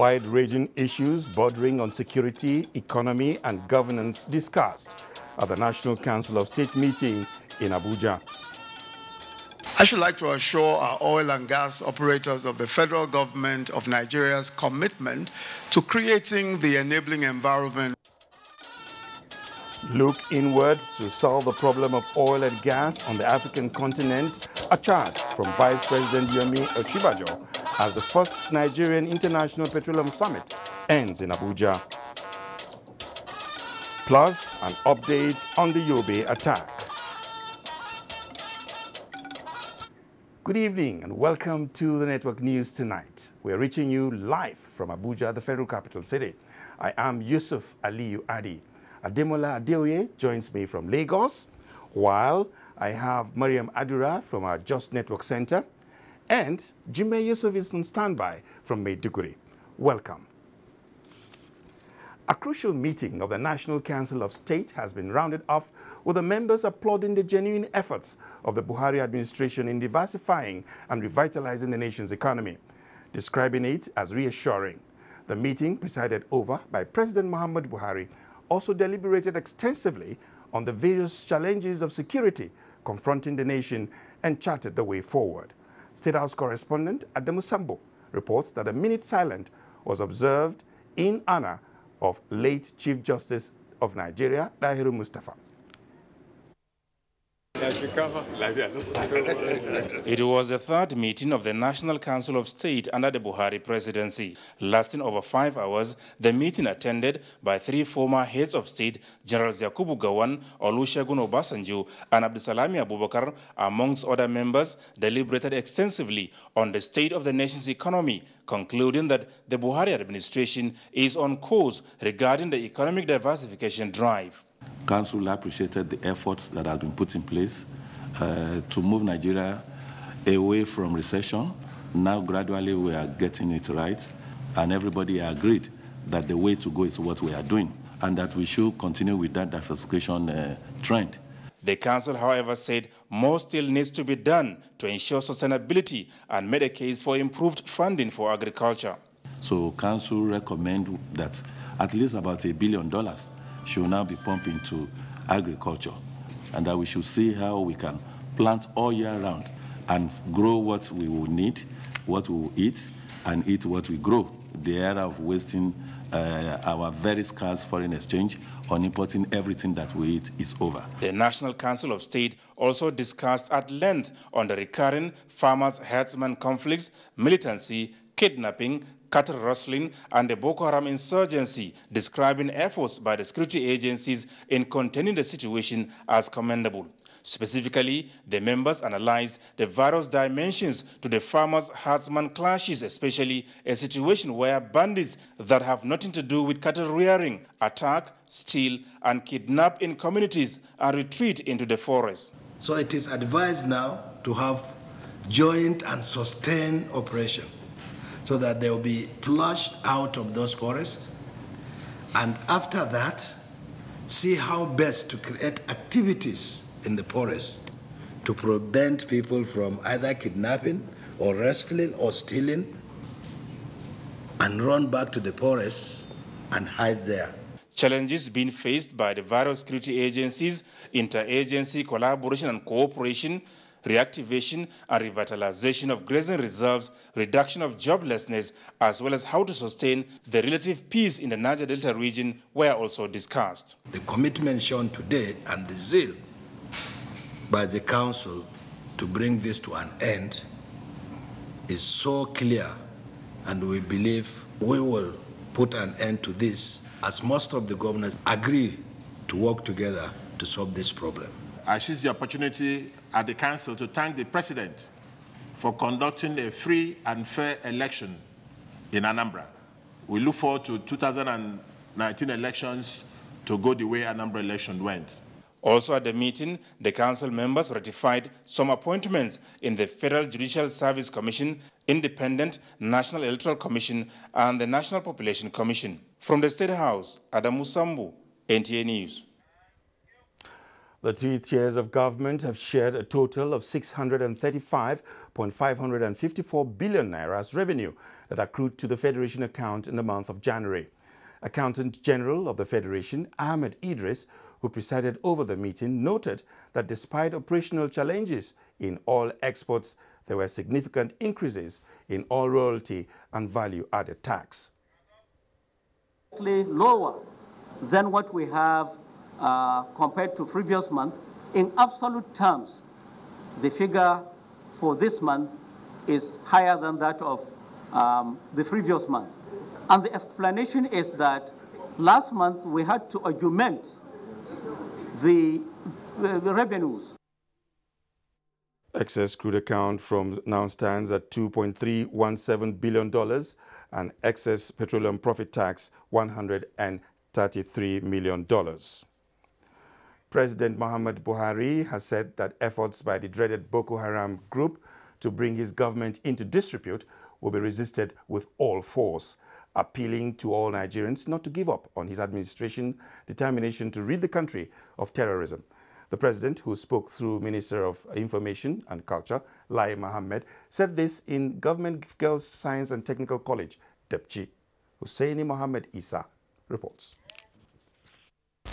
Wide-ranging issues bordering on security, economy, and governance discussed at the National Council of State meeting in Abuja. I should like to assure our oil and gas operators of the federal government of Nigeria's commitment to creating the enabling environment. Look inward to solve the problem of oil and gas on the African continent, a charge from Vice President Yobe as the first Nigerian International Petroleum Summit ends in Abuja. Plus, an update on the Yobe attack. Good evening and welcome to the Network News tonight. We're reaching you live from Abuja, the federal capital city. I am Yusuf Aliyu Adi. Ademola Adeoye joins me from Lagos, while I have Mariam Adura from our Just Network Center, and Jime Yusuf is on standby from Maiduguri. Welcome. A crucial meeting of the National Council of State has been rounded off with the members applauding the genuine efforts of the Buhari administration in diversifying and revitalizing the nation's economy, describing it as reassuring. The meeting, presided over by President Muhammad Buhari, also deliberated extensively on the various challenges of security confronting the nation and charted the way forward. State House correspondent Adamu Sambo reports that a minute silence was observed in honor of late Chief Justice of Nigeria, Dahiru Mustafa. It was the third meeting of the National Council of State under the Buhari presidency. Lasting over 5 hours, the meeting attended by 3 former heads of state, Generals Yakubu Gowon, Olusegun Obasanjo, and Abdusalami Abubakar, amongst other members, deliberated extensively on the state of the nation's economy, concluding that the Buhari administration is on course regarding the economic diversification drive. Council appreciated the efforts that have been put in place to move Nigeria away from recession. Now gradually we are getting it right, and everybody agreed that the way to go is what we are doing, and that we should continue with that diversification trend. The council, however, said more still needs to be done to ensure sustainability and made a case for improved funding for agriculture. So council recommend that at least about $1 billion should now be pumped into agriculture, and that we should see how we can plant all year round and grow what we will need, what we will eat, and eat what we grow. The era of wasting our very scarce foreign exchange on importing everything that we eat is over. The National Council of State also discussed at length on the recurring farmers-herdsmen conflicts, militancy, kidnapping, cattle rustling, and the Boko Haram insurgency, describing efforts by the security agencies in containing the situation as commendable. Specifically, the members analyzed the various dimensions to the farmers-herdsmen clashes, especially a situation where bandits that have nothing to do with cattle rearing attack, steal, and kidnap in communities and retreat into the forest. So it is advised now to have joint and sustained operation, so that they will be flushed out of those forests, and after that, see how best to create activities in the forest to prevent people from either kidnapping or wrestling or stealing, and run back to the forest and hide there. Challenges being faced by the various security agencies, interagency collaboration and cooperation, reactivation and revitalization of grazing reserves, reduction of joblessness, as well as how to sustain the relative peace in the Niger Delta region were also discussed. The commitment shown today and the zeal by the Council to bring this to an end is so clear, and we believe we will put an end to this as most of the governors agree to work together to solve this problem. I seize the opportunity at the Council to thank the President for conducting a free and fair election in Anambra. We look forward to 2019 elections to go the way Anambra election went. Also at the meeting, the council members ratified some appointments in the Federal Judicial Service Commission, Independent National Electoral Commission, and the National Population Commission. From the State House, Adamu Sambu, NTA News. The three tiers of government have shared a total of 635.554 billion naira's revenue that accrued to the Federation account in the month of January. Accountant General of the Federation, Ahmed Idris, who presided over the meeting, noted that despite operational challenges in oil exports, there were significant increases in oil royalty and value-added tax. Lower than what we have compared to previous month. In absolute terms, the figure for this month is higher than that of the previous month. And the explanation is that last month we had to augment the revenues. Excess crude account now stands at $2.317 billion and excess petroleum profit tax $133 million. President Muhammad Buhari has said that efforts by the dreaded Boko Haram group to bring his government into disrepute will be resisted with all force, appealing to all Nigerians not to give up on his administration's determination to rid the country of terrorism. The president, who spoke through Minister of Information and Culture, Lai Mohammed, said this in Government Girls Science and Technical College, Depchi. Husseini Mohammed Isa reports.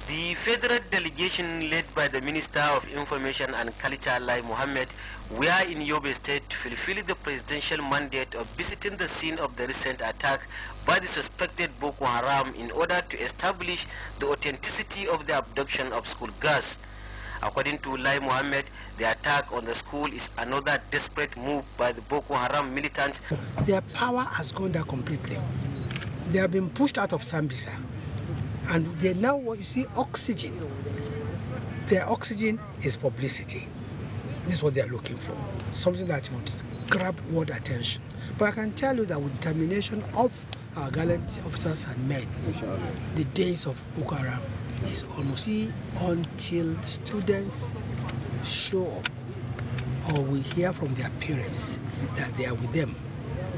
The federal delegation led by the Minister of Information and Culture, Lai Mohammed, were in Yobe State to fulfill the presidential mandate of visiting the scene of the recent attack by the suspected Boko Haram in order to establish the authenticity of the abduction of school girls. According to Lai Mohammed, the attack on the school is another desperate move by the Boko Haram militants. Their power has gone down completely. They have been pushed out of Sambisa. And they now, you see, oxygen. Their oxygen is publicity. This is what they are looking for, something that would grab world attention. But I can tell you that with determination of our gallant officers and men, the days of Boko Haram is almost until students show up or we hear from their parents that they are with them.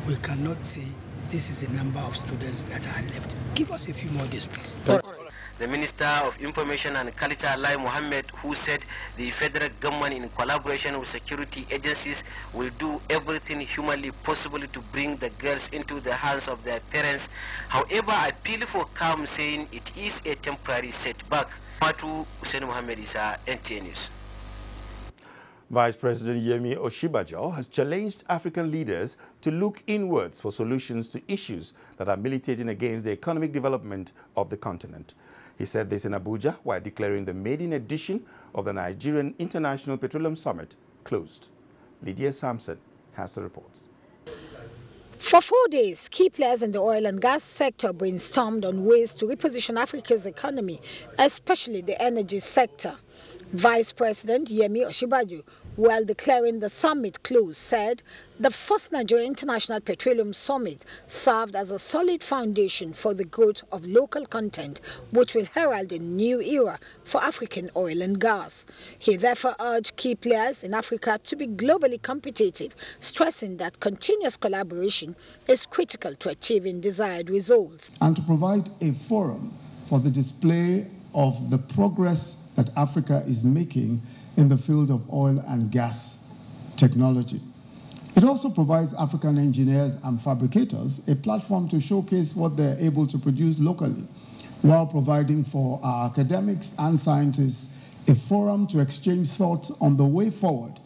We cannot say this is the number of students that are left. Give us a few more days, please. The Minister of Information and Culture, Lai Mohammed, who said the federal government, in collaboration with security agencies, will do everything humanly possible to bring the girls into the hands of their parents. However, appeal for calm, saying it is a temporary setback. Matu Hussein Mohammed Isa, NTA News. Vice President Yemi Osinbajo has challenged African leaders to look inwards for solutions to issues that are militating against the economic development of the continent. He said this in Abuja while declaring the maiden edition of the Nigerian International Petroleum Summit closed. Lydia Sampson has the reports. For 4 days, key players in the oil and gas sector brainstormed on ways to reposition Africa's economy, especially the energy sector. Vice President Yemi Osinbajo, while declaring the summit closed, said the first Nigerian International Petroleum Summit served as a solid foundation for the growth of local content, which will herald a new era for African oil and gas. He therefore urged key players in Africa to be globally competitive, stressing that continuous collaboration is critical to achieving desired results. And to provide a forum for the display of the progress that Africa is making in the field of oil and gas technology. It also provides African engineers and fabricators a platform to showcase what they're able to produce locally, while providing for our academics and scientists a forum to exchange thoughts on the way forward.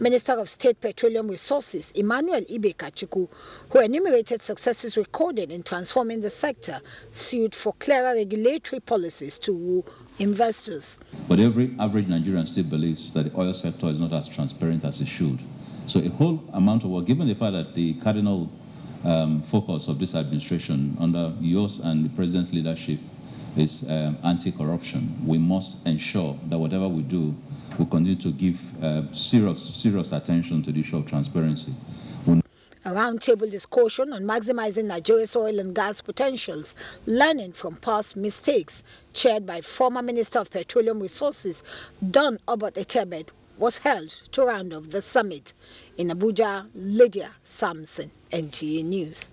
Minister of State Petroleum Resources, Emmanuel Ibekachuku, who enumerated successes recorded in transforming the sector, sued for clearer regulatory policies to woo investors. But every average Nigerian still believes that the oil sector is not as transparent as it should. So a whole amount of work, given the fact that the cardinal focus of this administration under yours and the president's leadership is anti-corruption, we must ensure that whatever we do, we continue to give serious attention to the issue of transparency. A roundtable discussion on maximizing Nigeria's oil and gas potentials, learning from past mistakes, chaired by former Minister of Petroleum Resources, Don Obot Etebed, was held to round off the summit. In Abuja, Lydia Sampson, NTA News.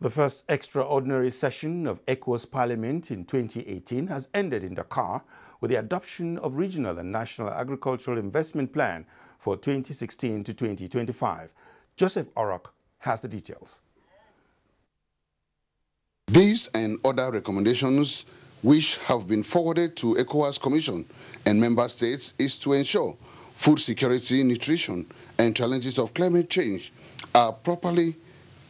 The first extraordinary session of ECOWAS Parliament in 2018 has ended in Dakar, with the adoption of Regional and National Agricultural Investment Plan for 2016 to 2025. Joseph Orok has the details. These and other recommendations which have been forwarded to ECOWAS Commission and member states is to ensure food security, nutrition, and challenges of climate change are properly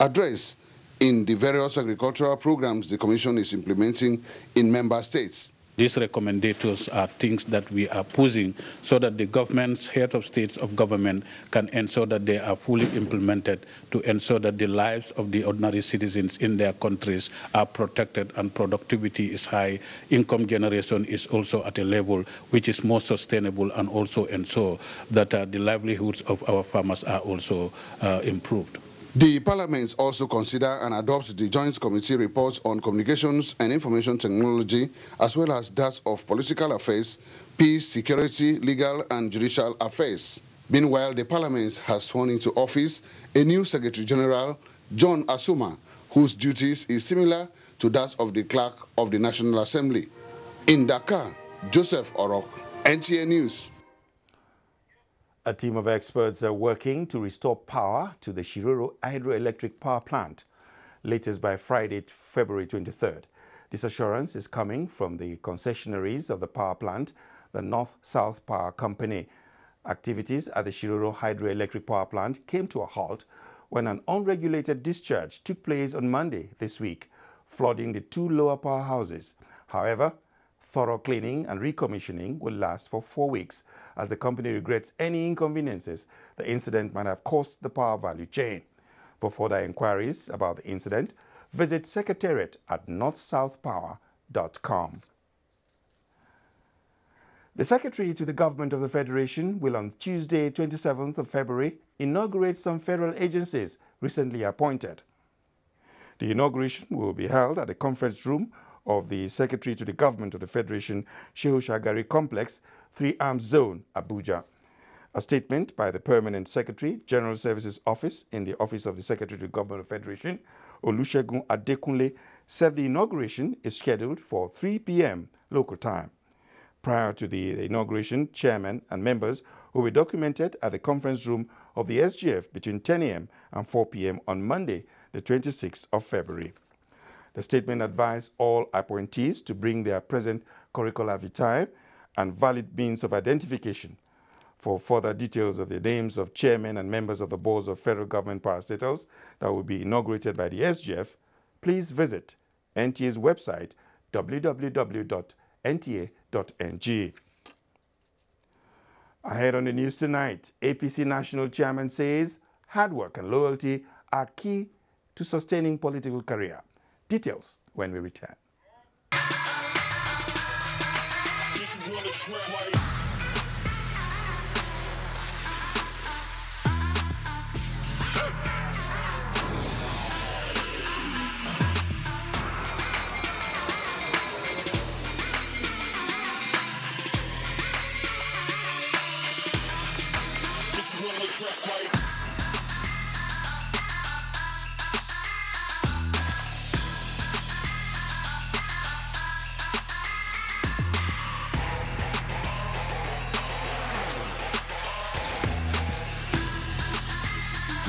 addressed in the various agricultural programs the Commission is implementing in member states. These recommendations are things that we are pushing so that the governments, head of states of government can ensure that they are fully implemented to ensure that the lives of the ordinary citizens in their countries are protected and productivity is high, income generation is also at a level which is more sustainable, and also ensure that the livelihoods of our farmers are also improved. The parliaments also consider and adopt the Joint Committee reports on communications and information technology, as well as that of political affairs, peace, security, legal and judicial affairs. Meanwhile, the parliament has sworn into office a new Secretary General, John Asuma, whose duties is similar to that of the Clerk of the National Assembly. In Dakar, Joseph Orok, NTA News. A team of experts are working to restore power to the Shiroro hydroelectric power plant, latest by Friday, February 23rd. This assurance is coming from the concessionaries of the power plant, the North-South Power Company. Activities at the Shiroro hydroelectric power plant came to a halt when an unregulated discharge took place on Monday this week, flooding the two lower powerhouses. However, thorough cleaning and recommissioning will last for 4 weeks, as the company regrets any inconveniences the incident might have caused the power value chain. For further inquiries about the incident, visit Secretariat at northsouthpower.com. The Secretary to the Government of the Federation will on Tuesday, 27th of February, inaugurate some federal agencies recently appointed. The inauguration will be held at the conference room of the Secretary to the Government of the Federation, Shehu Shagari Complex, 3 Arms Zone, Abuja. A statement by the Permanent Secretary, General Services Office in the Office of the Secretary to the Government of the Federation, Olusegun Adekunle, said the inauguration is scheduled for 3 p.m. local time. Prior to the inauguration, chairman and members will be documented at the conference room of the SGF between 10 a.m. and 4 p.m. on Monday, the 26th of February. The statement advised all appointees to bring their present curricula vitae and valid means of identification. For further details of the names of chairmen and members of the boards of federal government parastatals that will be inaugurated by the SGF, please visit NTA's website, www.nta.ng. Ahead on the news tonight, APC National Chairman says hard work and loyalty are key to sustaining political career. Details when we return.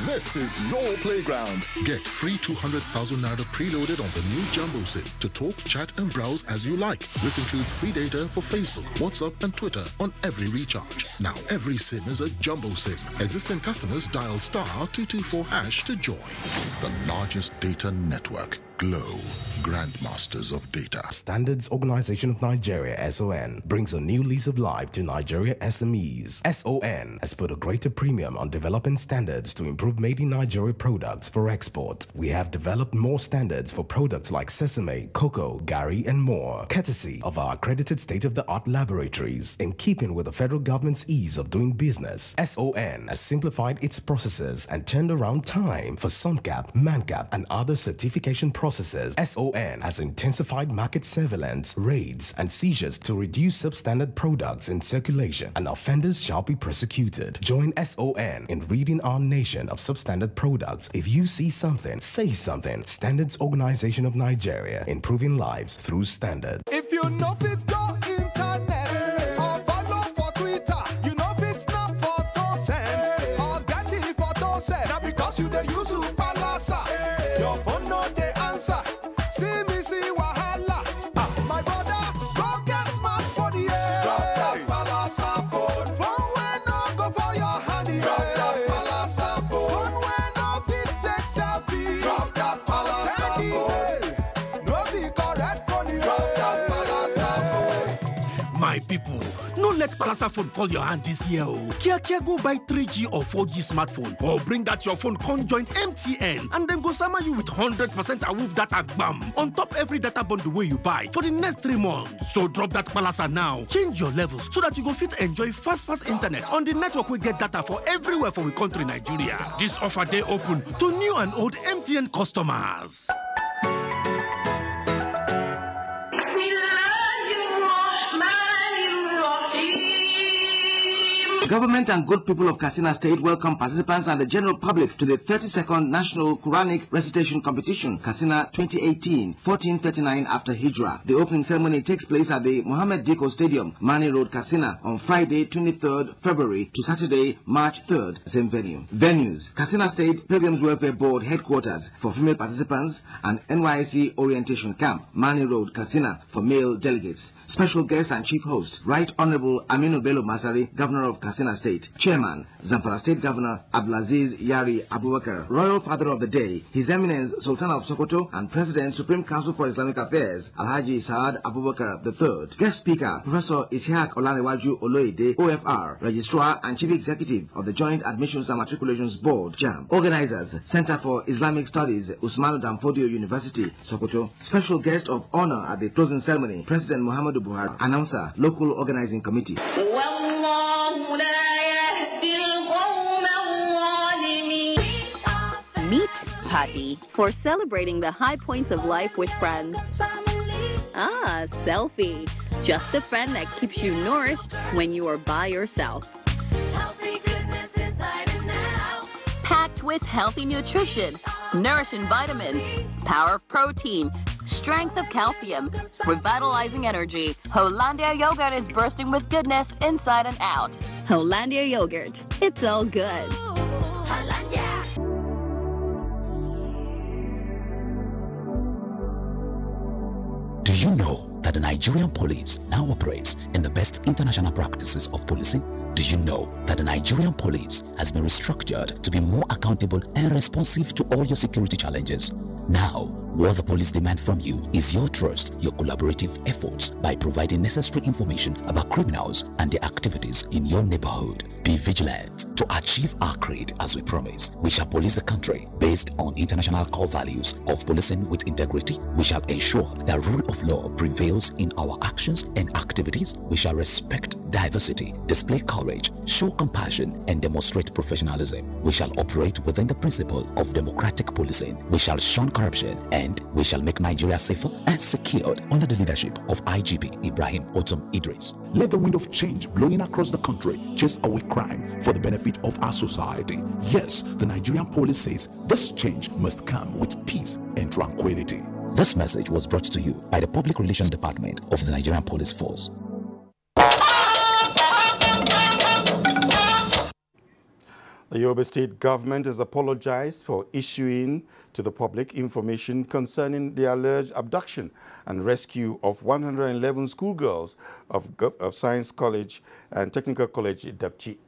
This is your playground. Get free 200,000 Naira preloaded on the new Jumbo SIM to talk, chat and browse as you like. This includes free data for Facebook, WhatsApp and Twitter on every recharge. Now every SIM is a Jumbo SIM. Existing customers dial *224# to join. The largest data network. Glow, Grandmasters of Data. Standards Organization of Nigeria, SON, brings a new lease of life to Nigeria SMEs. SON has put a greater premium on developing standards to improve made in Nigeria products for export. We have developed more standards for products like sesame, cocoa, gari, and more, courtesy of our accredited state-of-the-art laboratories. In keeping with the federal government's ease of doing business, SON has simplified its processes and turned around time for SUNCAP, MANCAP, and other certification processes. SON has intensified market surveillance, raids, and seizures to reduce substandard products in circulation, and offenders shall be prosecuted. Join SON in ridding our nation of substandard products. If you see something, say something. Standards Organization of Nigeria, improving lives through standards. If you know it, go internet. people. No let Palasa phone fall your hand this year. Kia go buy 3G or 4G smartphone or bring that your phone con join MTN and then go summer you with 100% awoof data bam on top every data bundle way you buy for the next 3 months. So drop that Palasa now. Change your levels so that you go fit enjoy fast internet on the network we get data for everywhere for we country Nigeria. This offer day open to new and old MTN customers. The government and good people of Katsina State welcome participants and the general public to the 32nd National Quranic Recitation Competition, Katsina 2018, 1439 after Hijrah. The opening ceremony takes place at the Mohammed Diko Stadium, Mani Road, Katsina, on Friday, 23rd February to Saturday, March 3rd, same venue. Venues: Katsina State Pilgrims Welfare Board Headquarters for female participants and NYSC Orientation Camp, Mani Road, Katsina, for male delegates. Special guest and chief host, Right Honorable Aminu Bello Masari, Governor of Katsina State. Chairman, Zamfara State Governor Abdulaziz Yari Abubakar. Royal Father of the Day, His Eminence Sultan of Sokoto and President Supreme Council for Islamic Affairs, Alhaji Saad Abubakar III. Guest speaker, Professor Ishaq Olanewaju Oloide, OFR, Registrar and Chief Executive of the Joint Admissions and Matriculations Board, JAM. Organizers, Center for Islamic Studies, Usmanu Danfodio University, Sokoto. Special guest of honor at the closing ceremony, President Muhammadu Buhari. Announcer, Local Organizing Committee. Meet Party for celebrating the high points of life with friends. Ah, selfie. Just a friend that keeps you nourished when you are by yourself. Packed with healthy nutrition, nourishing vitamins, power of protein, strength of calcium, revitalizing energy. Hollandia yogurt is bursting with goodness inside and out. Hollandia yogurt. It's all good. Do you know that the Nigerian police now operates in the best international practices of policing? Do you know that the Nigerian police has been restructured to be more accountable and responsive to all your security challenges? Now, what the police demand from you is your trust, your collaborative efforts by providing necessary information about criminals and their activities in your neighborhood. Be vigilant to achieve our creed as we promise. We shall police the country based on international core values of policing with integrity. We shall ensure that rule of law prevails in our actions and activities. We shall respect diversity, display courage, show compassion, and demonstrate professionalism. We shall operate within the principle of democratic policing. We shall shun corruption, and we shall make Nigeria safer and secured under the leadership of IGP Ibrahim Otum Idris. Let the wind of change blowing across the country chase away crime for the benefit of our society. Yes, the Nigerian police says this change must come with peace and tranquility. This message was brought to you by the Public Relations Department of the Nigerian Police Force. The Yobe State government has apologized for issuing to the public information concerning the alleged abduction and rescue of 111 schoolgirls of Science College and Technical College in Dabchi.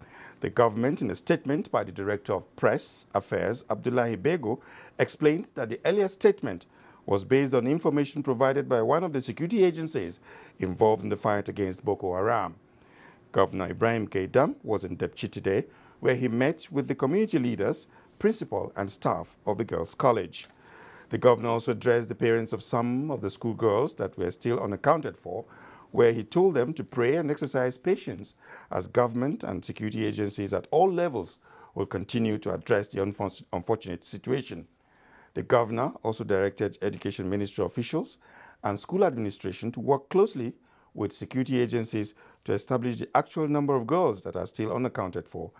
The government, in a statement by the Director of Press Affairs, Abdullahi Bego, explained that the earlier statement was based on information provided by one of the security agencies involved in the fight against Boko Haram. Governor Ibrahim Gaidam was in Dabchi today, where he met with the community leaders, principal and staff of the girls' college. The governor also addressed the parents of some of the schoolgirls that were still unaccounted for, where he told them to pray and exercise patience as government and security agencies at all levels will continue to address the unfortunate situation. The governor also directed Education Ministry officials and school administration to work closely with security agencies to establish the actual number of girls that are still unaccounted for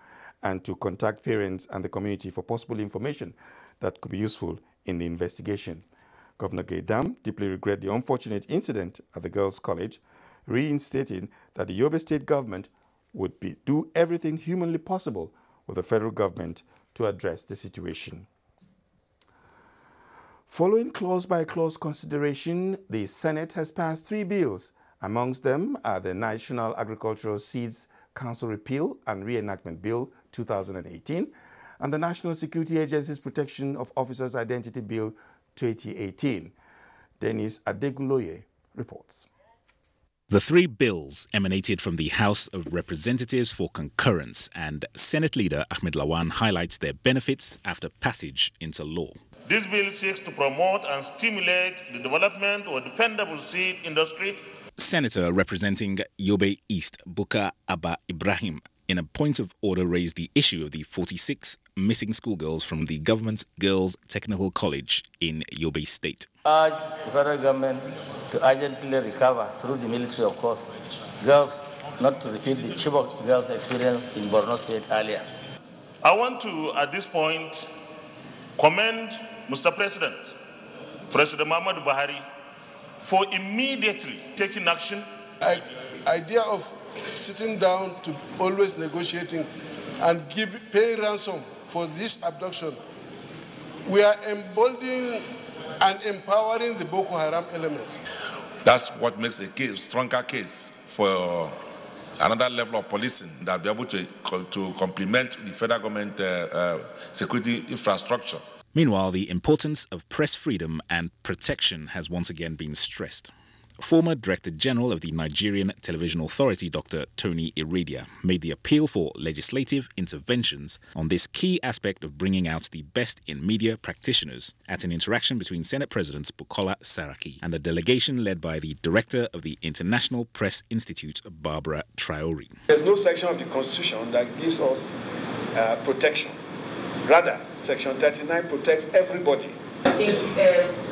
and to contact parents and the community for possible information that could be useful in the investigation. Governor Gaidam deeply regretted the unfortunate incident at the girls' college, reinstating that the Yobe State government would do everything humanly possible with the federal government to address the situation. Following clause-by-clause consideration, the Senate has passed 3 bills. Amongst them are the National Agricultural Seeds Council Repeal and Reenactment Bill 2018 and the National Security Agency's Protection of Officers' Identity Bill 2018. Dennis Adeguloye reports. The three bills emanated from the House of Representatives for concurrence, and Senate leader Ahmed Lawan highlights their benefits after passage into law. This bill seeks to promote and stimulate the development of a dependable seed industry. Senator representing Yobe East, Buka Abba Ibrahim, in a point of order raised the issue of the 46 missing schoolgirls from the government Girls Technical College in Yobe State. Urge the federal government to urgently recover, through the military of course, girls, not to repeat the Chibok girls' experience in Borno State earlier. I want to, at this point, commend Mr. President, President Muhammadu Buhari, for immediately taking action. Idea of sitting down to always negotiating and pay ransom for this abduction. We are emboldening and empowering the Boko Haram elements. That's what makes a case, stronger case for another level of policing that will be able to complement the federal government security infrastructure. Meanwhile, the importance of press freedom and protection has once again been stressed. Former Director General of the Nigerian Television Authority, Dr. Tony Iridia, made the appeal for legislative interventions on this key aspect of bringing out the best in media practitioners at an interaction between Senate President Bukola Saraki and a delegation led by the Director of the International Press Institute, Barbara Traore. There's no section of the Constitution that gives us protection. Rather, Section 39 protects everybody. I think it's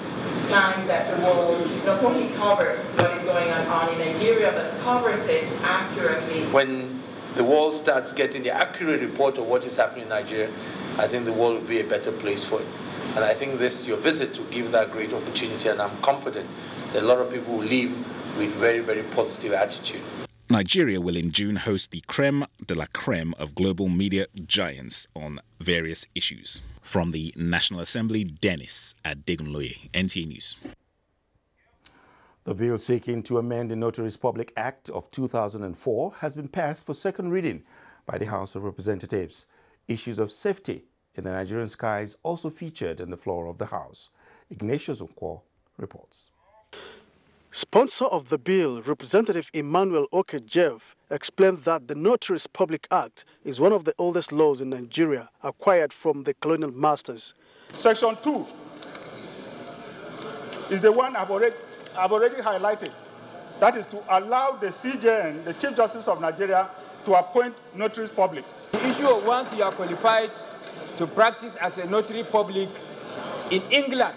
time that the world not only covers what is going on in Nigeria, but covers it accurately. When the world starts getting the accurate report of what is happening in Nigeria, I think the world will be a better place for it. And I think your visit will give that great opportunity, and I'm confident that a lot of people will leave with very, very positive attitude. Nigeria will in June host the creme de la creme of global media giants on various issues. From the National Assembly, Dennis Adegunloye, NTA News. The bill seeking to amend the Notaries Public Act of 2004 has been passed for second reading by the House of Representatives. Issues of safety in the Nigerian skies also featured on the floor of the House. Ignatius Onkwo reports. Sponsor of the bill, Representative Emmanuel Okejev, explained that the Notaries Public Act is one of the oldest laws in Nigeria, acquired from the colonial masters. Section 2 is the one I've already highlighted. That is to allow the CJN, the Chief Justice of Nigeria, to appoint Notaries Public. The issue of once you are qualified to practice as a Notary Public in England,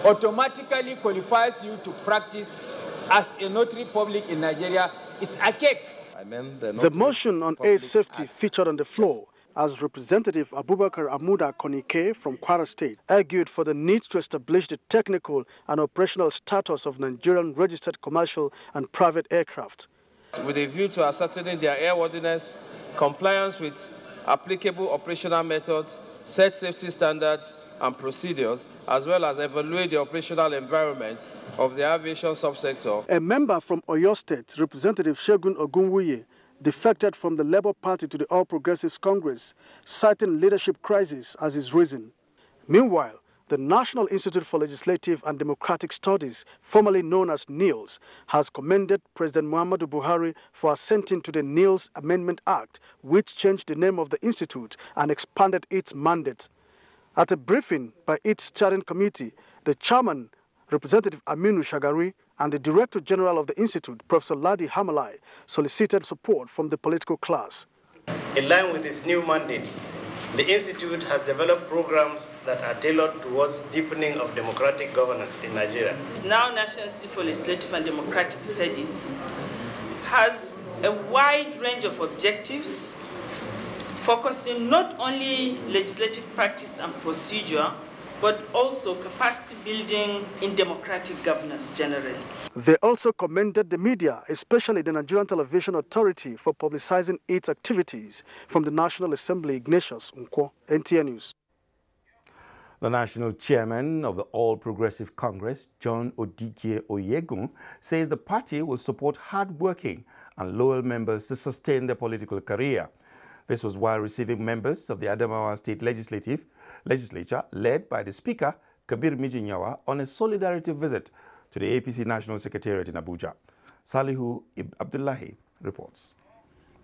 automatically qualifies you to practice as a Notary Public in Nigeria is archaic. The motion on air safety featured on the floor as Representative Abubakar Amuda Konike from Kwara State argued for the need to establish the technical and operational status of Nigerian registered commercial and private aircraft. With a view to ascertaining their airworthiness, compliance with applicable operational methods, set safety standards and procedures, as well as evaluate the operational environment of the aviation subsector. A member from Oyo State, Representative Shegun Ogunwuye, defected from the Labour Party to the All Progressives Congress, citing leadership crisis as his reason. Meanwhile, the National Institute for Legislative and Democratic Studies, formerly known as NILS, has commended President Muhammadu Buhari for assenting to the NILS Amendment Act, which changed the name of the institute and expanded its mandate. At a briefing by its steering committee, the chairman, Representative Aminu Shagari, and the Director General of the Institute, Professor Ladi Hamalai, solicited support from the political class. In line with its new mandate, the Institute has developed programs that are tailored towards deepening of democratic governance in Nigeria. Now, National Institute for Legislative and Democratic Studies has a wide range of objectives, focusing not only legislative practice and procedure, but also capacity building in democratic governance generally. They also commended the media, especially the Nigerian Television Authority, for publicizing its activities. From the National Assembly, Ignatius Onkwo, NTA News. The national chairman of the All Progressive Congress, John Odike Oyegun, says the party will support hard-working and loyal members to sustain their political career. This was while receiving members of the Adamawa State Legislature, led by the Speaker, Kabir Mijinyawa, on a solidarity visit to the APC National Secretariat in Abuja. Salihu Abdullahi reports.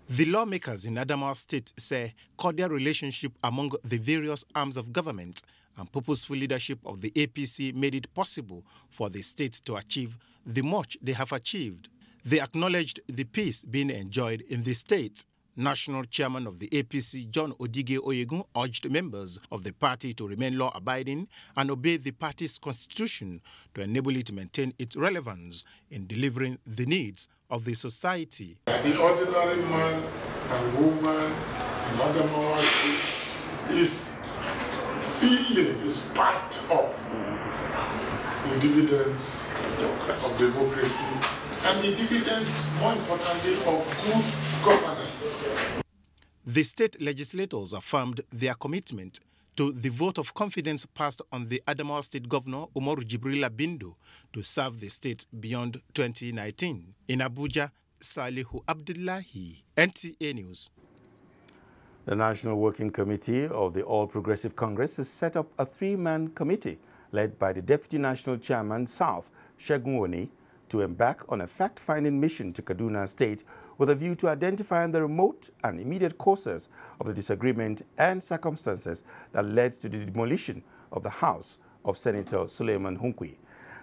The lawmakers in Adamawa State say cordial relationship among the various arms of government and purposeful leadership of the APC made it possible for the state to achieve the much they have achieved. They acknowledged the peace being enjoyed in the state. National Chairman of the APC, John Odige Oyegun, urged members of the party to remain law-abiding and obey the party's constitution to enable it to maintain its relevance in delivering the needs of the society. The ordinary man and woman in Adamawa State is part of the dividends of democracy and the dividends, more importantly, of good governance. The state legislators affirmed their commitment to the vote of confidence passed on the Adamawa State Governor, Umaru Jibrila Bindo, to serve the state beyond 2019. In Abuja, Salihu Abdullahi, NTA News. The National Working Committee of the All Progressive Congress has set up a three-man committee led by the Deputy National Chairman, South, Segun Oni, to embark on a fact-finding mission to Kaduna State with a view to identifying the remote and immediate causes of the disagreement and circumstances that led to the demolition of the house of Senator Suleiman Hunkwi.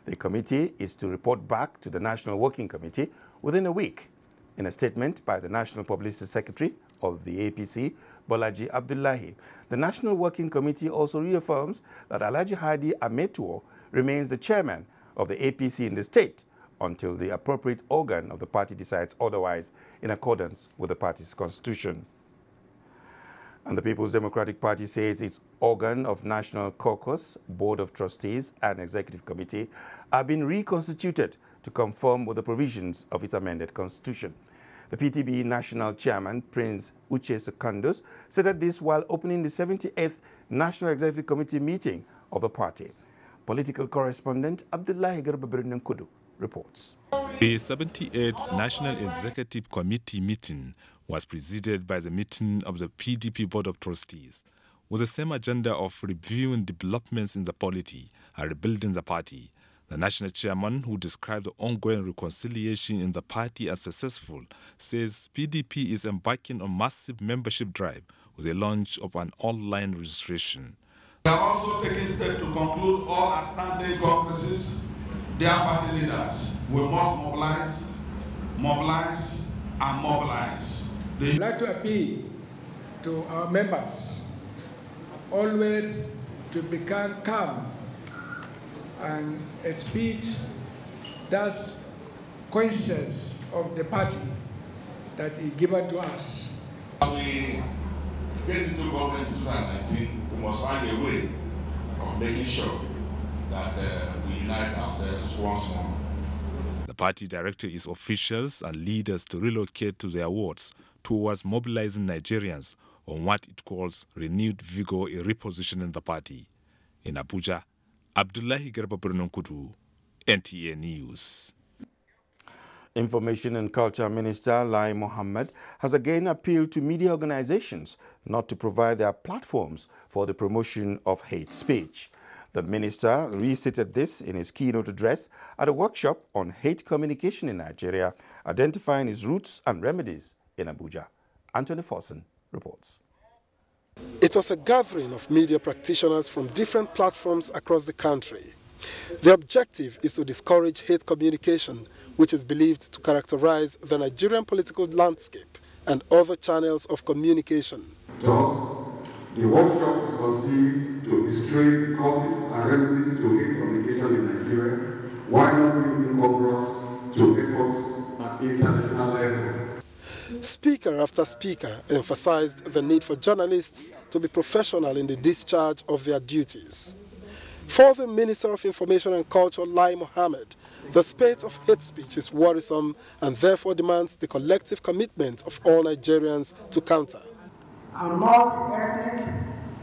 The committee is to report back to the National Working Committee within a week. In a statement by the National Publicity Secretary of the APC, Bolaji Abdullahi, the National Working Committee also reaffirms that Alhaji Hadi Ametuo remains the chairman of the APC in the state until the appropriate organ of the party decides otherwise in accordance with the party's constitution. And the People's Democratic Party says its organ of National Caucus, Board of Trustees and Executive Committee are being reconstituted to conform with the provisions of its amended constitution. The PTB National Chairman, Prince Uche Secondos, said that this while opening the 78th National Executive Committee meeting of the party. Political correspondent Abdullahi Garba Kudu reports. A 78th National Executive Committee meeting was presided by the meeting of the PDP Board of Trustees, with the same agenda of reviewing developments in the polity and rebuilding the party. The national chairman, who described the ongoing reconciliation in the party as successful, says PDP is embarking on massive membership drive with the launch of an online registration. We are also taking steps to conclude all outstanding congresses. Their party leaders will must mobilize, and mobilize. I'd like to appeal to our members always to become calm and a speech that's conscious of the party that is given to us. As we get into government in 2019, we must find a way of making sure that we unite ourselves once more. The party directed its officials and leaders to relocate to their wards towards mobilizing Nigerians on what it calls renewed vigor in repositioning the party. In Abuja, Abdullahi Garba Kudu, NTA News. Information and Culture Minister Lai Mohammed has again appealed to media organizations not to provide their platforms for the promotion of hate speech. The minister restated this in his keynote address at a workshop on hate communication in Nigeria, identifying its roots and remedies in Abuja. Anthony Forson reports. It was a gathering of media practitioners from different platforms across the country. The objective is to discourage hate communication, which is believed to characterize the Nigerian political landscape and other channels of communication. Thus, the workshop is conceived to illustrate causes and remedies to hate communication in Nigeria, while not being incorporates to efforts at international level. Speaker after speaker emphasized the need for journalists to be professional in the discharge of their duties. For the Minister of Information and Culture, Lai Mohammed, the spate of hate speech is worrisome and therefore demands the collective commitment of all Nigerians to counter. A multi-ethnic,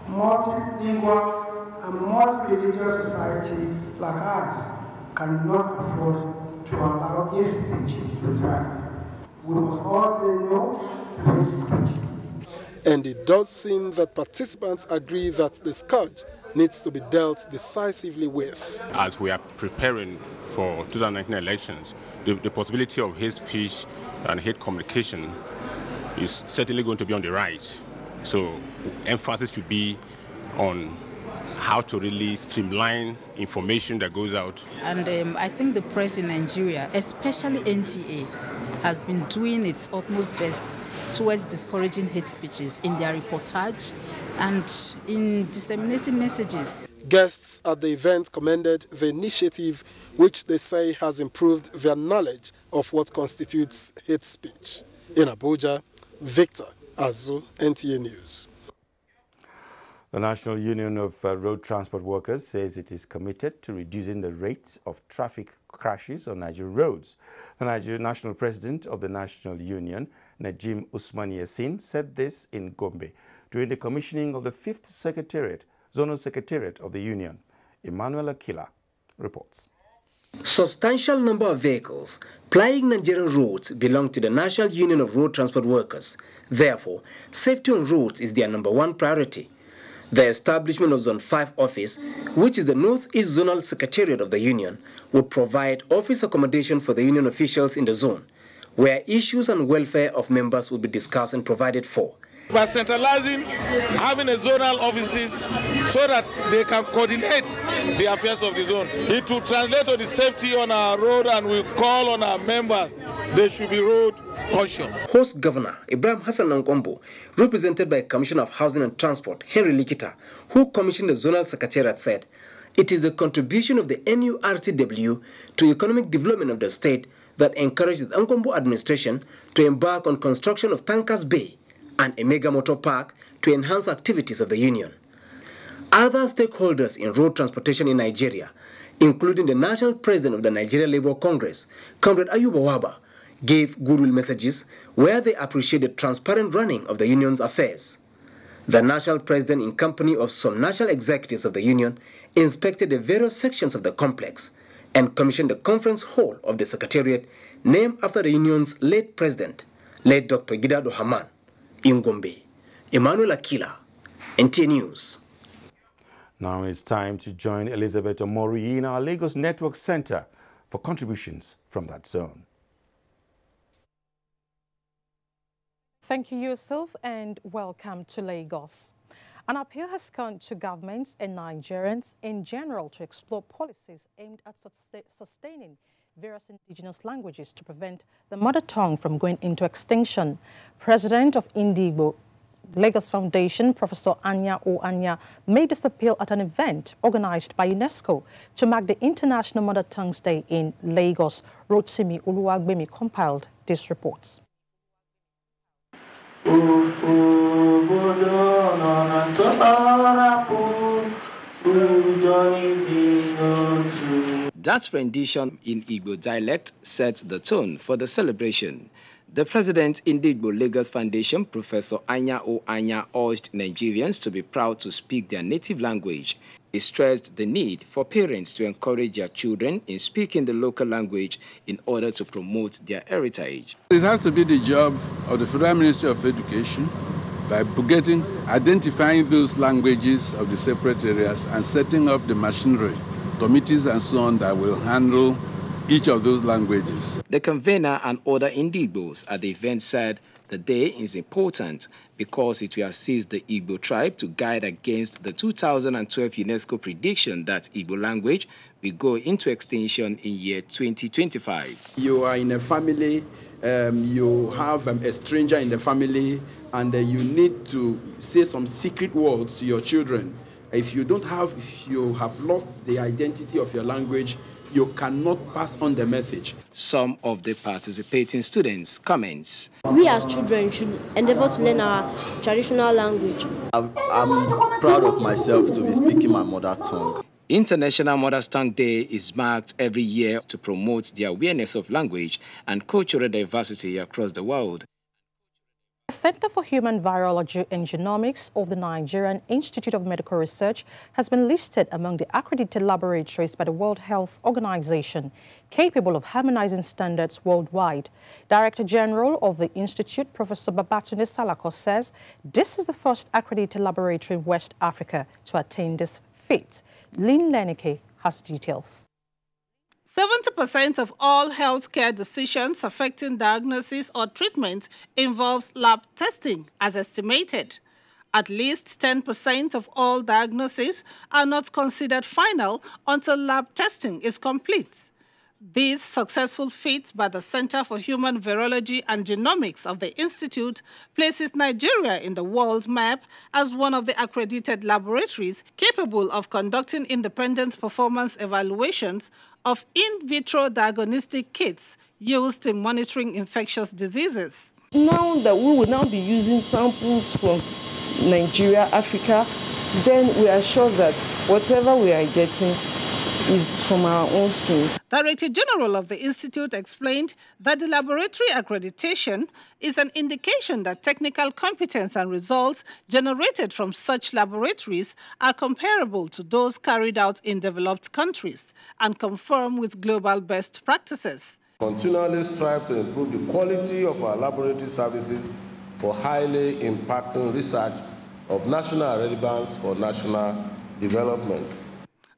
multilingual, and multi-religious society like ours cannot afford to allow hate speech to thrive. We must all say no to hate speech. And it does seem that participants agree that the scourge needs to be dealt decisively with. As we are preparing for 2019 elections, the possibility of hate speech and hate communication is certainly going to be on the rise. So emphasis should be on how to really streamline information that goes out. And I think the press in Nigeria, especially NTA, has been doing its utmost best towards discouraging hate speeches in their reportage and in disseminating messages. Guests at the event commended the initiative, which they say has improved their knowledge of what constitutes hate speech. In Abuja, Victor Azu, NTA News. The National Union of Road Transport Workers says it is committed to reducing the rates of traffic crashes on Nigerian roads. The Nigerian National President of the National Union, Najim Usman Yassin, said this in Gombe during the commissioning of the 5th Zonal Secretariat of the Union. Emmanuel Akila reports. Substantial number of vehicles plying Nigerian roads belong to the National Union of Road Transport Workers. Therefore, safety on roads is their #1 priority. The establishment of Zone 5 office, which is the Northeast Zonal Secretariat of the Union, would provide office accommodation for the union officials in the zone, where issues and welfare of members would be discussed and provided for. By centralizing, having a zonal offices so that they can coordinate the affairs of the zone. It will translate to the safety on our road, and we call on our members, they should be road conscious. Host Governor Ibrahim Hassan Nkombo, represented by Commissioner of Housing and Transport Henry Likita, who commissioned the Zonal Secretariat, said, it is a contribution of the NURTW to economic development of the state that encouraged the Nkombo administration to embark on construction of Tankers Bay and a mega motor park to enhance activities of the union. Other stakeholders in road transportation in Nigeria, including the national president of the Nigeria Labour Congress, Comrade Ayuba Waba, gave goodwill messages where they appreciated the transparent running of the union's affairs. The national president, in company of some national executives of the union, inspected the various sections of the complex and commissioned the conference hall of the secretariat named after the union's late president, late Dr. Gidado Haman, in Gombe. Emmanuel Akila, NTA News. Now it's time to join Elizabeth Omori in our Lagos Network Center for contributions from that zone. Thank you, Yusuf, and welcome to Lagos. An appeal has gone to governments and Nigerians in general to explore policies aimed at sustaining various indigenous languages to prevent the mother tongue from going into extinction. President of Indigo Lagos Foundation, Professor Anya O. Anya, made this appeal at an event organized by UNESCO to mark the International Mother Tongues Day in Lagos. Rotsimi Uluwagbemi compiled these reports. That rendition in Igbo dialect set the tone for the celebration. The president in the Igbo Lagos Foundation, Professor Anya O. Anya, urged Nigerians to be proud to speak their native language. He stressed the need for parents to encourage their children in speaking the local language in order to promote their heritage. It has to be the job of the Federal Ministry of Education by identifying those languages of the separate areas and setting up the machinery, committees and so on that will handle each of those languages. The convener and other Indigbos at the event said the day is important because it will assist the Igbo tribe to guide against the 2012 UNESCO prediction that Igbo language will go into extinction in year 2025. You are in a family, you have a stranger in the family, and you need to say some secret words to your children. If you have lost the identity of your language, you cannot pass on the message. Some of the participating students comments. We as children should endeavor to learn our traditional language. I'm proud of myself to be speaking my mother tongue. International Mother's Tongue Day is marked every year to promote the awareness of language and cultural diversity across the world. The Center for Human Virology and Genomics of the Nigerian Institute of Medical Research has been listed among the accredited laboratories by the World Health Organization, capable of harmonizing standards worldwide. Director General of the Institute, Professor Babatunde Salako, says this is the first accredited laboratory in West Africa to attain this feat. Lynn Lenike has details. 70% of all healthcare decisions affecting diagnosis or treatment involves lab testing, as estimated. At least 10% of all diagnoses are not considered final until lab testing is complete. This successful feat by the Center for Human Virology and Genomics of the Institute places Nigeria in the world map as one of the accredited laboratories capable of conducting independent performance evaluations of in vitro diagnostic kits used in monitoring infectious diseases. Now that we will now be using samples from Nigeria, Africa, then we are sure that whatever we are getting is from our own skins. Director General of the Institute explained that the laboratory accreditation is an indication that technical competence and results generated from such laboratories are comparable to those carried out in developed countries and conform with global best practices. Continually strive to improve the quality of our laboratory services for highly impacting research of national relevance for national development.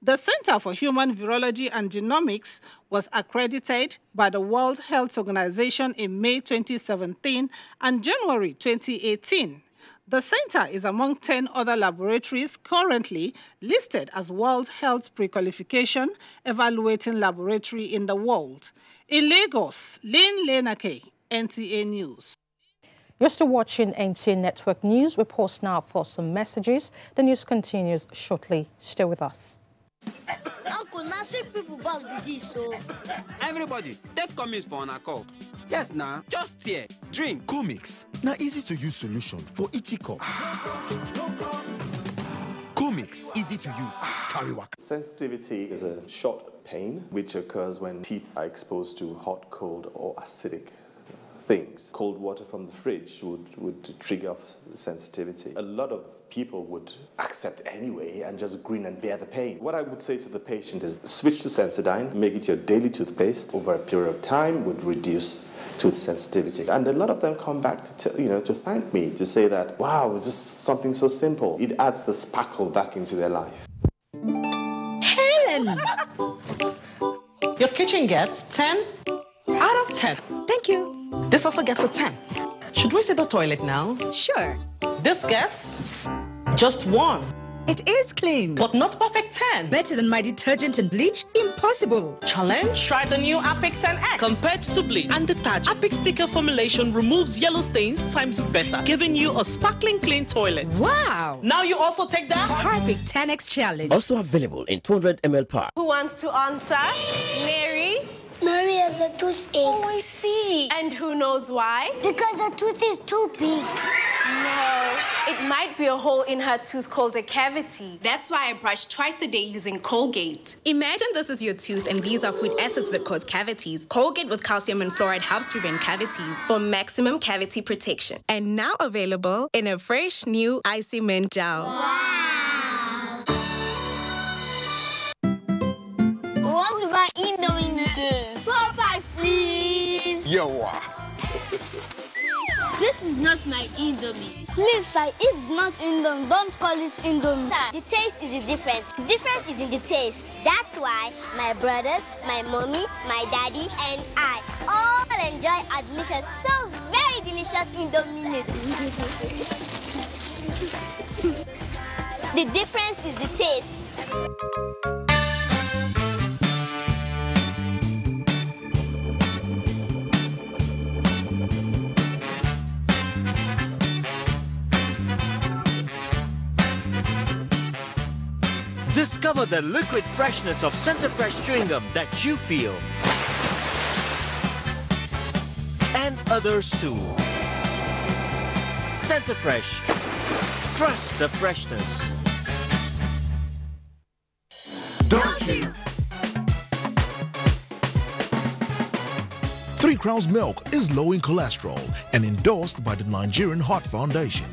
The Center for Human Virology and Genomics was accredited by the World Health Organization in May 2017 and January 2018. The center is among 10 other laboratories currently listed as World Health Pre-Qualification Evaluating Laboratory in the world. In Lagos, Lynn Lenake, NTA News. You're still watching NTA Network News. We pause now for some messages. The news continues shortly. Stay with us. Uncle, now sick people boss be this, so. Everybody, take comics for an call. Yes, now, just here, drink. Comics, now easy to use solution for itchy cough. Comics, easy to use, carry work. Sensitivity is a short pain which occurs when teeth are exposed to hot, cold, or acidic things. Cold water from the fridge would trigger off sensitivity. A lot of people would accept anyway and just grin and bear the pain. What I would say to the patient is switch to Sensodyne, make it your daily toothpaste. Over a period of time would reduce tooth sensitivity. And a lot of them come back to thank me, to say that, wow, it's just something so simple. It adds the sparkle back into their life. Helen! Your kitchen gets 10 out of 10. Thank you. This also gets a 10. Should we see the toilet now? Sure. This gets just 1. It is clean. But not perfect 10. Better than my detergent and bleach? Impossible. Challenge? Try the new Apic 10X. Compared to bleach and detergent, Apic sticker formulation removes yellow stains times better, giving you a sparkling clean toilet. Wow. Now you also take that Apic 10X challenge. Also available in 200 ml pack. Who wants to answer? Mary? Mary has a toothache. Oh, I see. And who knows why? Because the tooth is too big. No, it might be a hole in her tooth called a cavity. That's why I brush twice a day using Colgate. Imagine this is your tooth and these are food acids that cause cavities. Colgate with calcium and fluoride helps prevent cavities for maximum cavity protection. And now available in a fresh new Icy Mint gel. Wow. We want to buy Indomie noodles. 4 packs, please. Yo. This is not my Indomie. Please, sir, if it's not Indomie, don't call it Indomie. Sir, the taste is the difference. The difference is in the taste. That's why my brothers, my mommy, my daddy, and I all enjoy our delicious, so very delicious Indomie noodles. The difference is the taste. Discover the liquid freshness of Center Fresh chewing gum that you feel. And others too. Center Fresh. Trust the freshness. Don't you? 3 Crowns Milk is low in cholesterol and endorsed by the Nigerian Heart Foundation.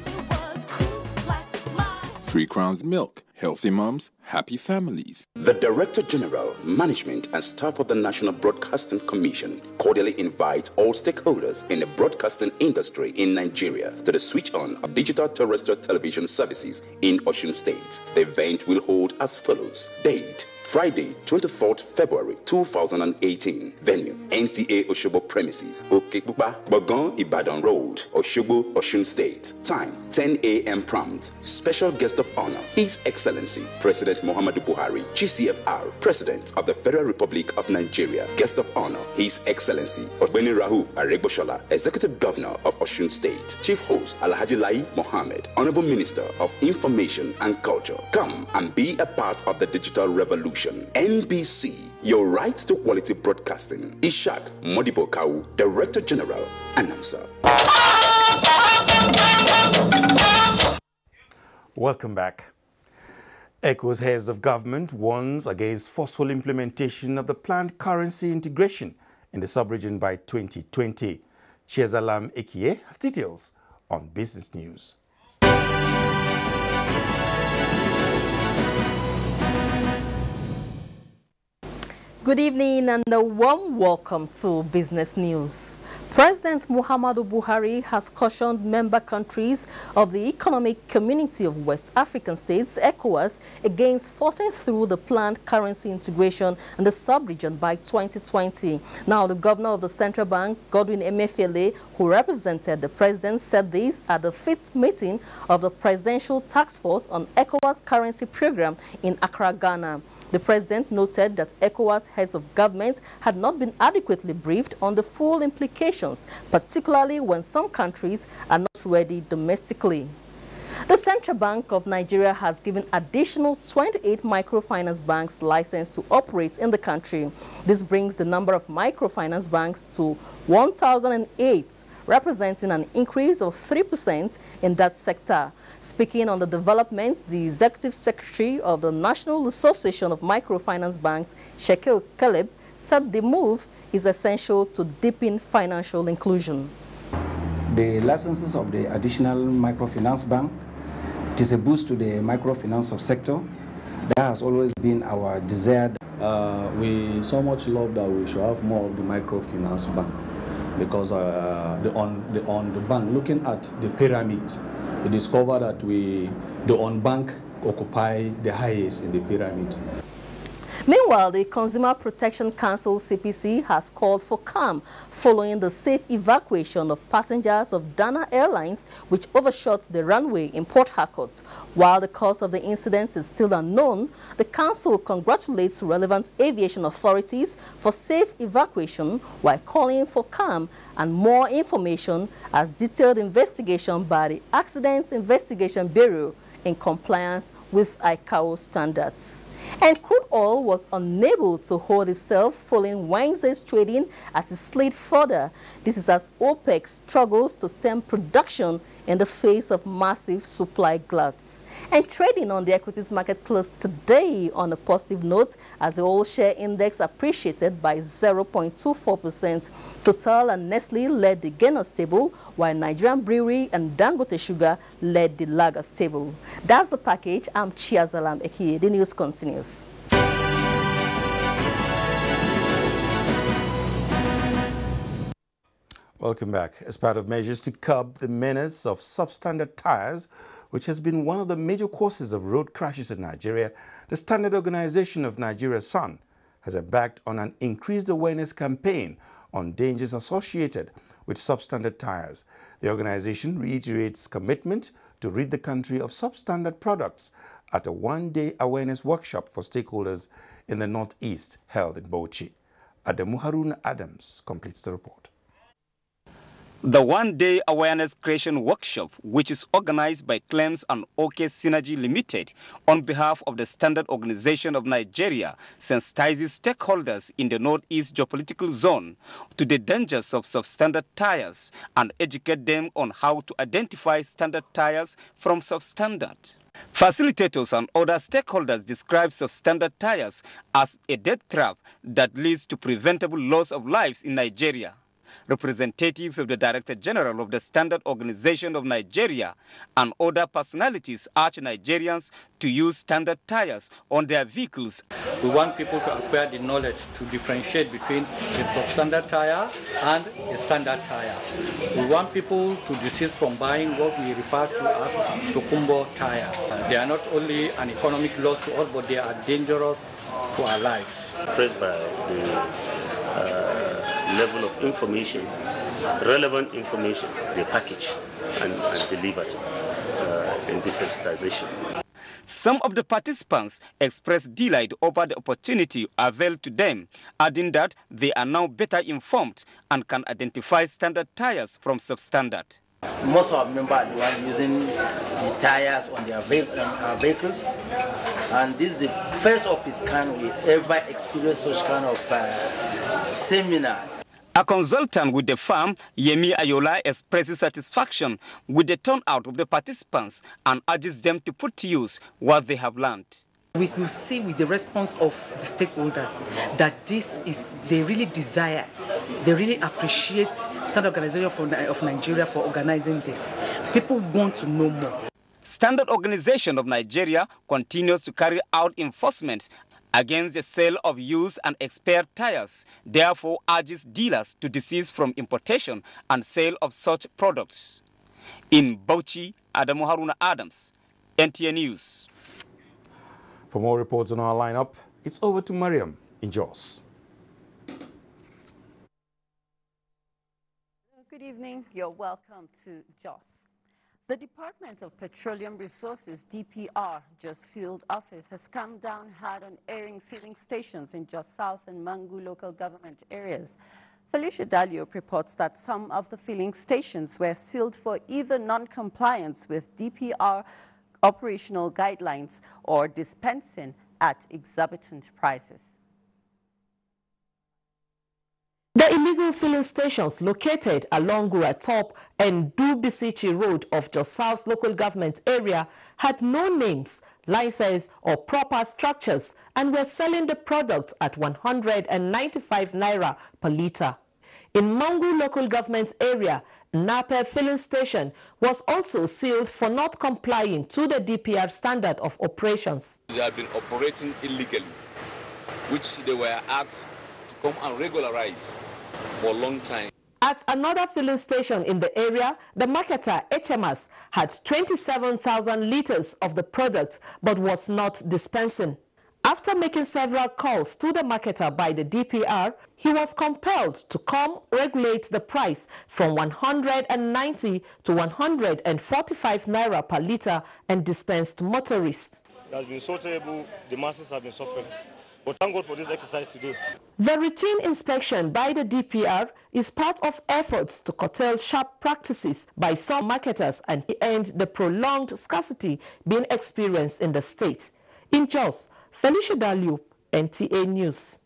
3 Crowns Milk. Healthy moms, happy families. The Director General, Management and Staff of the National Broadcasting Commission cordially invite all stakeholders in the broadcasting industry in Nigeria to the switch on of digital terrestrial television services in Osun State. The event will hold as follows. Date: Friday, 24th February 2018. Venue: NTA Oshobo premises, Okebuba, Bogon Ibadan Road, Oshobo, Osun State. Time: 10 a.m. prompt. Special guest of honor: His Excellency President Muhammadu Buhari, GCFR, President of the Federal Republic of Nigeria. Guest of honor: His Excellency Ogbeni Rahuf Aregbosola, Executive Governor of Osun State. Chief host: Alhaji Lai Mohammed, Honorable Minister of Information and Culture. Come and be a part of the digital revolution. NBC, your right to quality broadcasting. Ishak Modibo Kau, Director General, Announcer. Welcome back. ECOWAS heads of government warns against forceful implementation of the planned currency integration in the sub-region by 2020. Chiazalam Ekie has details on Business News. Good evening and a warm welcome to Business News. President Muhammadu Buhari has cautioned member countries of the Economic Community of West African States, ECOWAS, against forcing through the planned currency integration in the sub-region by 2020. Now, the governor of the central bank, Godwin Emefiele, who represented the president, said this at the 5th meeting of the Presidential Task Force on ECOWAS Currency Program in Accra, Ghana. The president noted that ECOWAS heads of government had not been adequately briefed on the full implications, particularly when some countries are not ready domestically. The Central Bank of Nigeria has given additional 28 microfinance banks license to operate in the country. This brings the number of microfinance banks to 1,008, representing an increase of 3% in that sector. Speaking on the developments, the Executive Secretary of the National Association of Microfinance Banks, Shekil Caleb, said the move is essential to deepen financial inclusion. The licenses of the additional microfinance bank, it is a boost to the microfinance subsector. That has always been our desire. We so much love that we should have more of the microfinance bank, because on the bank, looking at the pyramid, we discover that the on-bank occupy the highest in the pyramid. Meanwhile, the Consumer Protection Council, CPC, has called for calm following the safe evacuation of passengers of Dana Airlines, which overshot the runway in Port Harcourt. While the cause of the incident is still unknown, the council congratulates relevant aviation authorities for safe evacuation while calling for calm and more information as detailed investigation by the Accidents Investigation Bureau in compliance with ICAO standards. And crude oil was unable to hold itself following Wednesday's trading as it slid further. This is as OPEC struggles to stem production in the face of massive supply gluts. And trading on the equities market closed today on a positive note as the oil share index appreciated by 0.24%. Total and Nestle led the gainers table, while Nigerian Brewery and Dangote Sugar led the laggers table. That's the package. I'm Chiazalam Ekie. The news continues. Welcome back. As part of measures to curb the menace of substandard tires, which has been one of the major causes of road crashes in Nigeria, the Standard Organization of Nigeria, SAN, has embarked on an increased awareness campaign on dangers associated with substandard tires. The organization reiterates commitment to rid the country of substandard products at a one-day awareness workshop for stakeholders in the Northeast held in Bauchi. Adamu Haruna Adams completes the report. The one-day awareness creation workshop, which is organized by Claims and OK Synergy Limited on behalf of the Standard Organization of Nigeria, sensitizes stakeholders in the Northeast geopolitical zone to the dangers of substandard tires and educate them on how to identify standard tires from substandard. Facilitators and other stakeholders describe substandard tires as a death trap that leads to preventable loss of lives in Nigeria. representatives of the Director General of the Standard Organization of Nigeria, and other personalities urge Nigerians to use standard tires on their vehicles. We want people to acquire the knowledge to differentiate between a substandard tire and a standard tire. We want people to desist from buying what we refer to as Tokumbo tires. They are not only an economic loss to us, but they are dangerous to our lives. Impressed by the level of information, relevant information, they package and delivered in this sensitization. Some of the participants expressed delight over the opportunity availed to them, adding that they are now better informed and can identify standard tires from substandard. Most of our members are the ones using the tires on their vehicles, and this is the first of its kind we ever experienced such kind of seminar. A consultant with the firm, Yemi Ayola, expresses satisfaction with the turnout of the participants and urges them to put to use what they have learned. We will see with the response of the stakeholders that this is, they really desire, they really appreciate Standard Organization of Nigeria for organizing this. People want to know more. Standard Organization of Nigeria continues to carry out enforcement against the sale of used and expired tires, therefore urges dealers to desist from importation and sale of such products. In Bauchi, Adamu Haruna Adams, NTA News. For more reports on our lineup, it's over to Mariam in Jos. Good evening. You're welcome to Jos. The Department of Petroleum Resources, DPR, Jos Field Office, has come down hard on airing filling stations in Jos South and Mangu local government areas. Felicia Daliop reports that some of the filling stations were sealed for either non-compliance with DPR operational guidelines or dispensing at exorbitant prices. The illegal filling stations located along Guratop and Dubisichi Road of Jos South local government area had no names, license or proper structures and were selling the product at 195 naira per litre. In Mangu local government area, Nape filling station was also sealed for not complying to the DPR standard of operations. They have been operating illegally, which they were asked to come and regularize for a long time. At another filling station in the area, the marketer HMS had 27,000 litres of the product but was not dispensing. After making several calls to the marketer by the DPR, he was compelled to come regulate the price from 190 to 145 naira per litre and dispense to motorists. It has been so terrible, the masses have been suffering. But thank God for this exercise today. The routine inspection by the DPR is part of efforts to curtail sharp practices by some marketers and end the prolonged scarcity being experienced in the state. In Jos, Felicia Daliop, NTA News.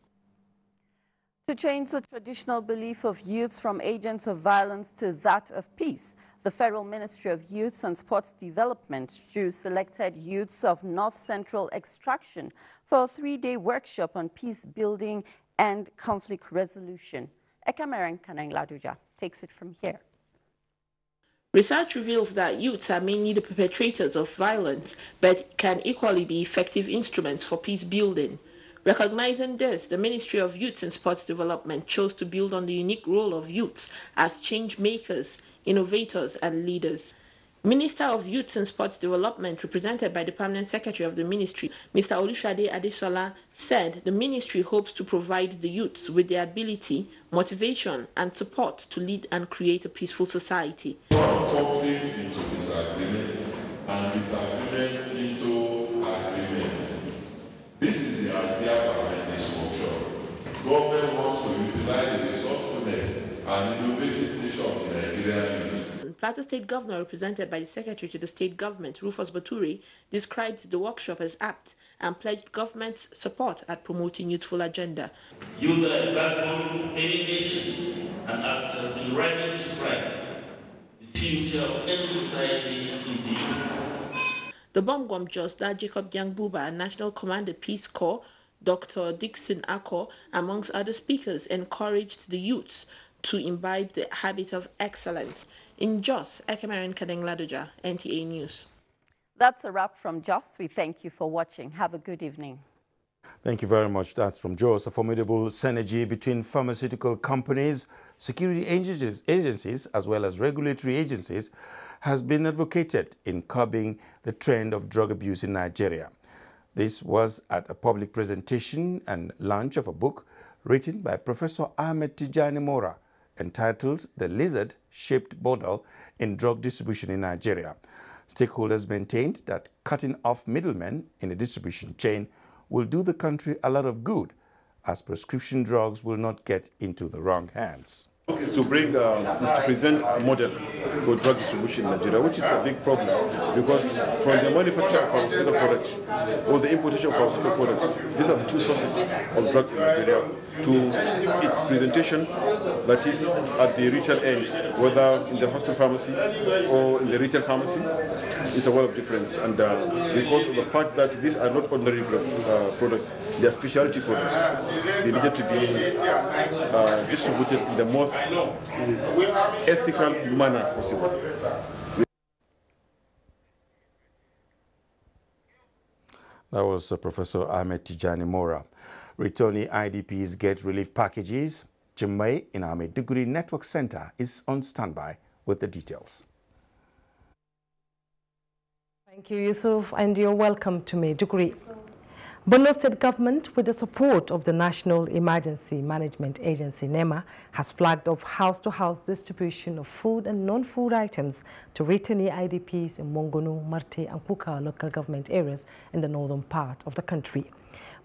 To change the traditional belief of youths from agents of violence to that of peace, the Federal Ministry of Youth and Sports Development drew selected youths of North Central extraction for a 3-day workshop on peace building and conflict resolution. Ekameran Kanangladuja takes it from here. Research reveals that youths are mainly the perpetrators of violence, but can equally be effective instruments for peace building. Recognizing this, the Ministry of Youth and Sports Development chose to build on the unique role of youths as change makers, innovators, and leaders. Minister of Youth and Sports Development, represented by the Permanent Secretary of the Ministry, Mr. Olushade Adesola, said the Ministry hopes to provide the youths with the ability, motivation, and support to lead and create a peaceful society. Conflict into disagreement and disagreement into agreement. This is the idea behind this workshop. Government wants to utilize the resourcefulness and innovative of the Nigerian youth. Plateau State Governor, represented by the Secretary to the State Government, Rufus Baturi, described the workshop as apt and pledged government's support at promoting youthful agenda. Youth are the backbone of any nation, and after been rightly described, the future of any society is the youth. The Bomgwam Josta, Jacob Diangbuba, and National Commander Peace Corps, Dr. Dixon Ako, amongst other speakers, encouraged the youths to imbibe the habit of excellence. In Jos, Ekemaren Kadeng Ladoja, NTA News. That's a wrap from Jos. We thank you for watching. Have a good evening. Thank you very much. That's from Jos. A formidable synergy between pharmaceutical companies, security agencies, as well as regulatory agencies has been advocated in curbing the trend of drug abuse in Nigeria. This was at a public presentation and launch of a book written by Professor Ahmed Tijani Mora entitled The Lizard-Shaped Bottle in Drug Distribution in Nigeria. Stakeholders maintained that cutting off middlemen in the distribution chain will do the country a lot of good, as prescription drugs will not get into the wrong hands. Is to present a model for drug distribution in Nigeria, which is a big problem because from the manufacture of pharmaceutical products or the importation of pharmaceutical products, these are the two sources of drugs in Nigeria, to its presentation, that is at the retail end, whether in the hospital pharmacy or in the retail pharmacy, is a world of difference. And because of the fact that these are not ordinary products, they are specialty products, they needed to be distributed in the most ethical manner possible. That was Professor Ahmed Tijani Mora. Returning IDPs get relief packages. Jemai in our Maiduguri Network Center is on standby with the details. Thank you, Yusuf, and you're welcome to Maiduguri. Borno State Government, with the support of the National Emergency Management Agency, NEMA, has flagged off house-to-house distribution of food and non-food items to returnee IDPs in Mongonu, Marte, and Kuka local government areas in the northern part of the country.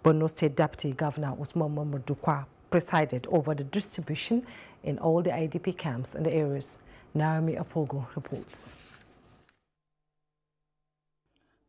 Borno State Deputy Governor Usman Mamadukwa presided over the distribution in all the IDP camps in the areas. Naomi Apogo reports.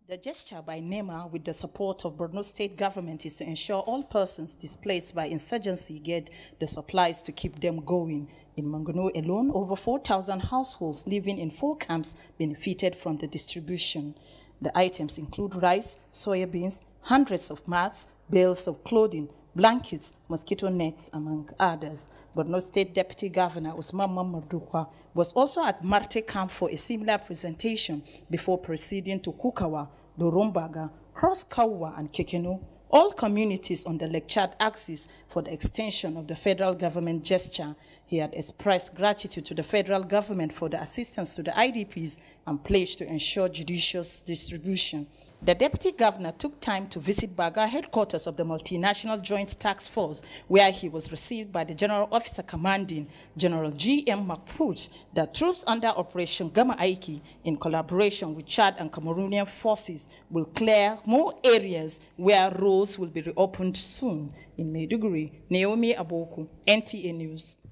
The gesture by NEMA with the support of Borno State government is to ensure all persons displaced by insurgency get the supplies to keep them going. In Mongonu alone, over 4,000 households living in 4 camps benefited from the distribution. The items include rice, soya beans, hundreds of mats, bales of clothing, blankets, mosquito nets, among others. Borno State Deputy Governor Usman Mamadukwa was also at Marte camp for a similar presentation before proceeding to Kukawa, Dorombaga, Cross Kawa, and Kekeno, all communities on the Lake Chad axis, for the extension of the federal government gesture. He had expressed gratitude to the federal government for the assistance to the IDPs and pledged to ensure judicious distribution. The deputy governor took time to visit Baga headquarters of the Multinational Joint Task Force, where he was received by the General Officer Commanding, General G.M. Makput, that troops under Operation Gama Aiki, in collaboration with Chad and Cameroonian forces, will clear more areas where roads will be reopened soon. In Maiduguri, Naomi Aboku, NTA News.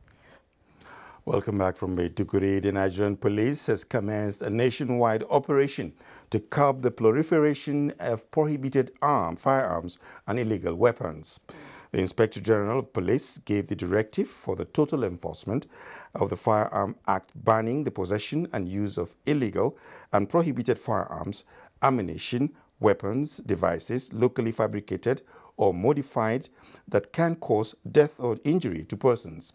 Welcome back from Maiduguri. The Nigerian police has commenced a nationwide operation to curb the proliferation of prohibited firearms and illegal weapons. The Inspector General of Police gave the directive for the total enforcement of the Firearm Act, banning the possession and use of illegal and prohibited firearms, ammunition, weapons, devices locally fabricated or modified that can cause death or injury to persons.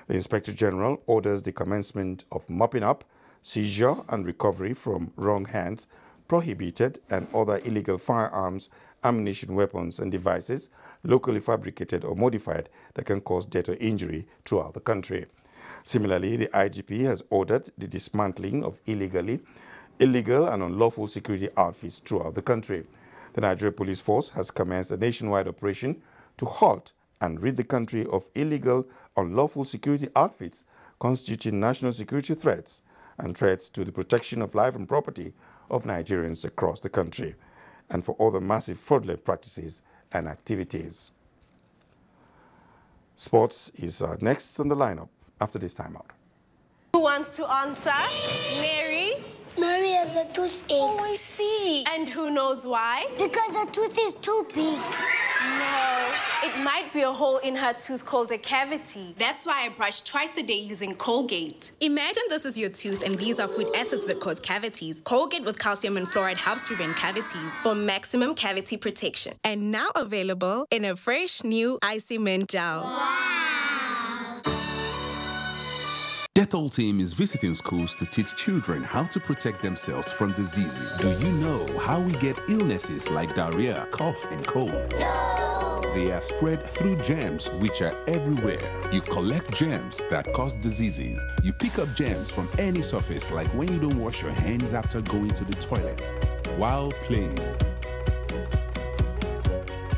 The Inspector General orders the commencement of mopping up, seizure and recovery from wrong hands, prohibited and other illegal firearms, ammunition, weapons and devices locally fabricated or modified that can cause death or injury throughout the country. Similarly, the IGP has ordered the dismantling of illegal and unlawful security outfits throughout the country. The Nigerian Police Force has commenced a nationwide operation to halt and rid the country of illegal, unlawful security outfits constituting national security threats and threats to the protection of life and property of Nigerians across the country, and for other massive fraudulent practices and activities. Sports is next on the lineup after this timeout. Who wants to answer? Mary? Mary has a toothache. Oh, I see. And who knows why? Because the tooth is too big. No, it might be a hole in her tooth called a cavity. That's why I brush twice a day using Colgate. Imagine this is your tooth and these are food acids that cause cavities. Colgate with calcium and fluoride helps prevent cavities for maximum cavity protection. And now available in a fresh new Icy Mint Gel. Wow. Dettol team is visiting schools to teach children how to protect themselves from diseases. Do you know how we get illnesses like diarrhea, cough, and cold? No! They are spread through germs which are everywhere. You collect germs that cause diseases. You pick up germs from any surface, like when you don't wash your hands after going to the toilet, while playing.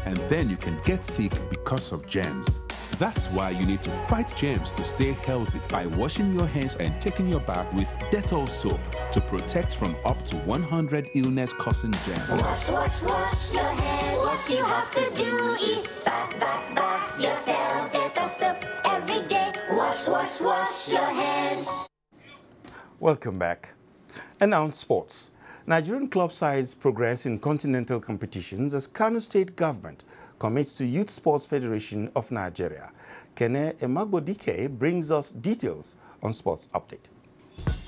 And then you can get sick because of germs. That's why you need to fight germs to stay healthy by washing your hands and taking your bath with Dettol soap to protect from up to 100 illness-causing germs. Wash, wash, wash your hands. What you have to do is bath, bath, bath yourself. Dettol soap every day. Wash, wash, wash your hands. Welcome back. And now on sports. Nigerian club sides progress in continental competitions as Kano State government commits to Youth Sports Federation of Nigeria. Kene Emagbodike brings us details on Sports Update.